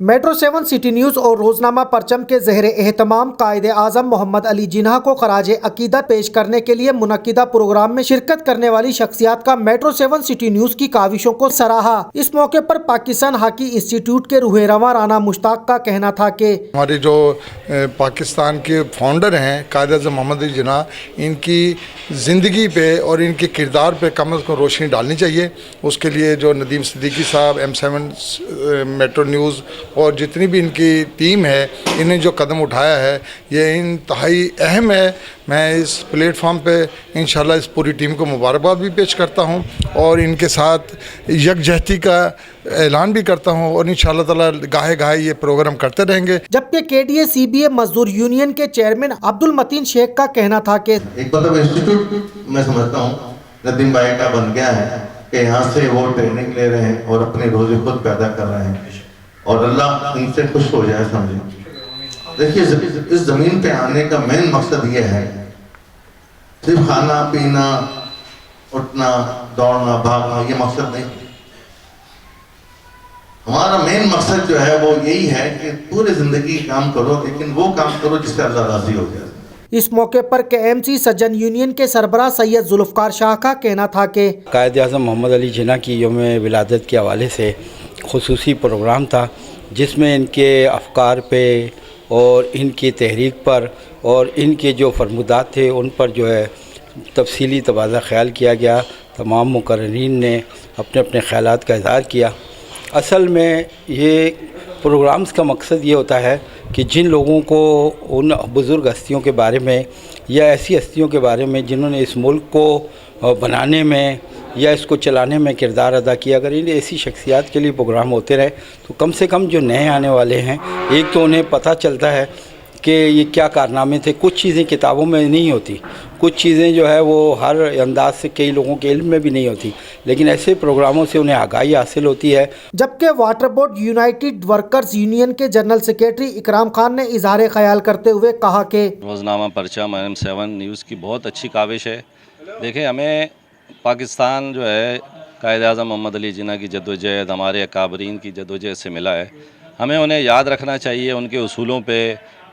Metro 7 city news और रोजनामा परचम के ज़हरे एहतमाम कायदे आज़म मोहम्मद अली जिन्हा को खराज अकीदत पेश करने के लिए मुनक्किदा प्रोग्राम में शिरकत करने वाली शख्सियात का मेट्रो 7 सिटी न्यूज़ की काविशों को सराहा। इस मौके पर पाकिस्तान हॉकी इंस्टीट्यूट के रूहे रवां राना मुश्ताक का कहना था कि हमारे जो पाकिस्तान के फाउंडर हैं कायदे आज़म मोहम्मद अली जिन्हा, इनकी ज़िंदगी पे और इनके किरदार पे कम से कम रोशनी डालनी चाहिए। उसके लिए जो नदीम सिद्दीकी साहब, M7 मेट्रो न्यूज़ और जितनी भी इनकी टीम है, इन्हें जो कदम उठाया है ये इंतहाई अहम है। मैं इस प्लेटफॉर्म पे इंशाल्लाह इस पूरी टीम को मुबारकबाद भी पेश करता हूं और इनके साथ यकजहती का ऐलान भी करता हूं और इंशाल्लाह ताला गाहे गाहे ये प्रोग्राम करते रहेंगे। जबकि KDA CBA मजदूर यूनियन के चेयरमैन अब्दुल मतीन शेख का कहना था कि एक मतलब इंस्टीट्यूट मैं समझता हूँ नदीम भाई का बन गया है कि यहाँ से वो ट्रेनिंग ले रहे हैं और अपने रोज़े खुद पैदा कर रहे हैं और अल्लाह उनसे खुश हो जाए। समझे, देखिए इस ज़मीन पे आने का मेन मकसद ये है, सिर्फ खाना पीना उठना दौड़ना भागना ये मकसद नहीं। हमारा मेन मकसद जो है वो यही है कि पूरी ज़िंदगी काम करो, लेकिन वो काम करो जिससे अल्लाह राज़ी हो जाए। इस मौके पर KMC सज्जन यूनियन के सरबराह सैयद जुल्फ़कार शाह का कहना था कि कायदे आज़म मोहम्मद अली जिन्हा की यौम विलादत के हवाले से खुसूसी प्रोग्राम था, जिसमें इनके अफ़कार पे और इनकी तहरीक पर और इनके जो फरमुदात थे उन पर जो है तफसीली तबादला ख्याल किया गया। तमाम मुकर्रीन ने अपने अपने ख़यालात का इज़हार किया। असल में ये प्रोग्राम्स का मकसद ये होता है कि जिन लोगों को उन बुज़ुर्ग हस्तियों के बारे में या ऐसी हस्तियों के बारे में जिन्होंने इस मुल्क को बनाने में या इसको चलाने में किरदार अदा किया, अगर इन ऐसी शख्सियात के लिए प्रोग्राम होते रहे तो कम से कम जो नए आने वाले हैं एक तो उन्हें पता चलता है कि ये क्या कारनामे थे। कुछ चीज़ें किताबों में नहीं होती, कुछ चीज़ें जो है वो हर अंदाज से कई लोगों के इल्म में भी नहीं होती, लेकिन ऐसे प्रोग्रामों से उन्हें आगाही हासिल होती है। जबकि water board United workers union के जनरल सेक्रेटरी इकराम खान ने इजहार ख्याल करते हुए कहा कि रोज़नामा परचम M7 न्यूज़ की बहुत अच्छी काविश है। देखिए, हमें पाकिस्तान जो है कायदे आज़म मोहम्मद अली जिन्हा की जद्दोजहद, हमारे अकाबरीन की जद्दोजहद से मिला है। हमें उन्हें याद रखना चाहिए, उनके उसूलों पे,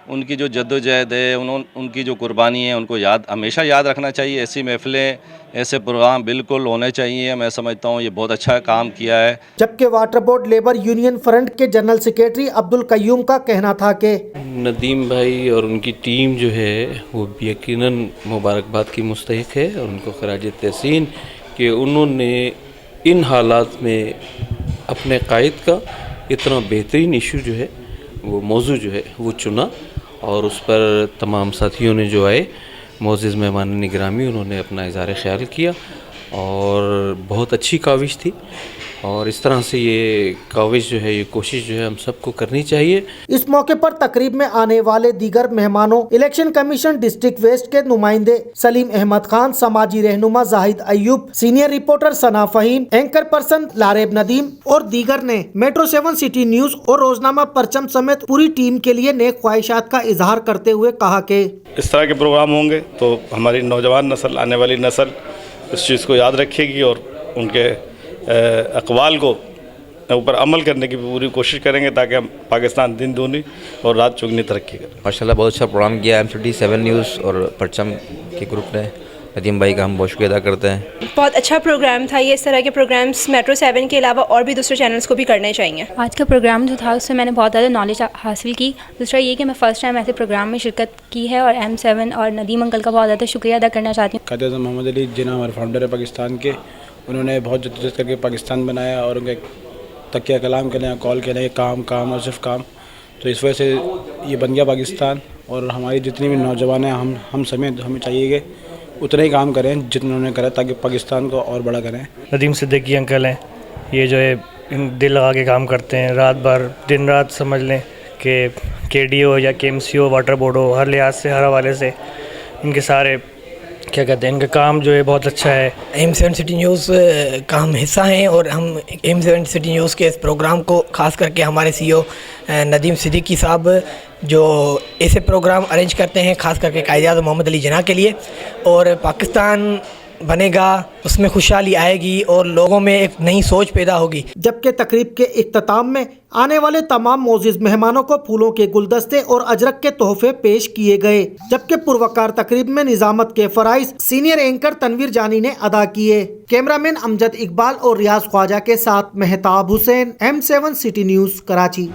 उनकी जो जद्दोजहद है, उनकी जो कुर्बानी है, उनको हमेशा याद रखना चाहिए। ऐसी महफ़िलें, ऐसे प्रोग्राम बिल्कुल होने चाहिए। मैं समझता हूँ ये बहुत अच्छा काम किया है। जबकि water board labour union front के जनरल सेक्रेटरी अब्दुल कय्यूम का कहना था कि नदीम भाई और उनकी टीम जो है वो यकीनन मुबारकबाद की मुस्तहिक है और उनको खराज तहसीन कि उन्होंने इन हालात में अपने कायद का इतना बेहतरीन इशू जो है वो मौजू जो है वो चुना और उस पर तमाम साथियों ने जो आए मोअज़्ज़िज़ मेहमान निगरामी उन्होंने अपना इज़हार ख्याल किया और बहुत अच्छी काविश थी। और इस तरह से ये काविश जो है, ये कोशिश जो है हम सबको करनी चाहिए। इस मौके पर तकरीब में आने वाले दीगर मेहमानों इलेक्शन कमीशन डिस्ट्रिक्ट वेस्ट के नुमाइंदे सलीम अहमद खान, समाजी रहनुमा जाहिद अय्यूब, सीनियर रिपोर्टर सना फहीम, एंकर पर्सन लारेब नदीम और दीगर ने मेट्रो 7 सिटी न्यूज़ और रोजनामा परचम समेत पूरी टीम के लिए नेक ख्वाहिशात का इजहार करते हुए कहा कि इस तरह के प्रोग्राम होंगे तो हमारी नौजवान नस्ल, आने वाली नस्ल इस चीज़ को याद रखेगी और उनके अक़वाल को ऊपर अमल करने की पूरी कोशिश करेंगे ताकि हम पाकिस्तान दिन दूनी और रात चौगुनी तरक्की करें। माशाल्लाह बहुत अच्छा प्रोग्राम किया M7 न्यूज़ और परचम के ग्रुप ने। नदीम भाई का हम बहुत शुक्रिया अदा करते हैं। बहुत अच्छा प्रोग्राम था। ये इस तरह के प्रोग्राम्स मेट्रो 7 के अलावा और भी दूसरे चैनल्स को भी करने चाहिए। आज का प्रोग्राम जो था उससे मैंने बहुत ज़्यादा नॉलेज हासिल की। दूसरा ये कि मैं फ़र्स्ट टाइम ऐसे प्रोग्राम में शिरकत की है और M7 और नदीम अंकल का बहुत ज़्यादा शुक्रिया अदा करना चाहती हूँ। कायदे आज़म मोहम्मद अली जिन्हा हमारे फाउंडर है पाकिस्तान के, उन्होंने बहुत जद्दोजहद करके पाकिस्तान बनाया और उनके तकिया कलाम के लिए कॉल के लिए काम और सिर्फ काम, तो इस वजह से ये बन गया पाकिस्तान। और हमारी जितनी भी नौजवान हैं, हम समेत हमें चाहिए कि उतना ही काम करें जितना उन्होंने करा ताकि पाकिस्तान को और बड़ा करें। नदीम सिद्दीकी अंकल हैं, ये जो है दिल लगा के काम करते हैं, रात भर दिन रात समझ लें कि KDA हो या KMC हो, वाटर बोर्ड हो, हर लिहाज से हर हवाले से इनके सारे क्या कहते हैं, इनका काम जो है बहुत अच्छा है। M7 सिटी न्यूज़ का हम हिस्सा हैं और हम M7 सिटी न्यूज़ के इस प्रोग्राम को ख़ास करके हमारे CEO नदीम सिद्दीकी साहब जो ऐसे प्रोग्राम अरेंज करते हैं ख़ास करके कायदे आज़म मोहम्मद अली जिन्हा के लिए और पाकिस्तान बनेगा, उसमें खुशहाली आएगी और लोगों में एक नई सोच पैदा होगी। जबकि तकरीब के इख्तिताम में आने वाले तमाम मोअज़्ज़िज़ मेहमानों को फूलों के गुलदस्ते और अजरक के तोहफे पेश किए गए। जबकि पुरवकार तकरीब में निज़ामत के फ़राइज़ सीनियर एंकर तनवीर जानी ने अदा किए। कैमरामैन अमजद इकबाल और रियाज ख्वाजा के साथ Mehtab Hussain, M7 City News, Karachi.